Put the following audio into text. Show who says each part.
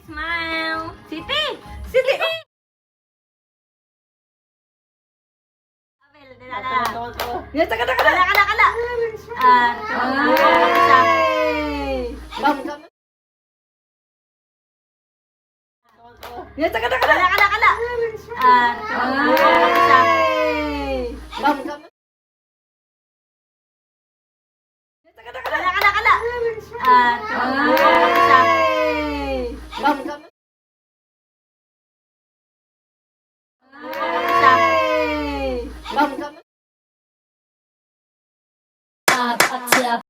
Speaker 1: Smile. Siti! Siti! Abel, dala.
Speaker 2: Ya, taka.
Speaker 1: Kala. Isa.
Speaker 2: Ya, taka.
Speaker 1: Kala. Isa. Kala. Isa.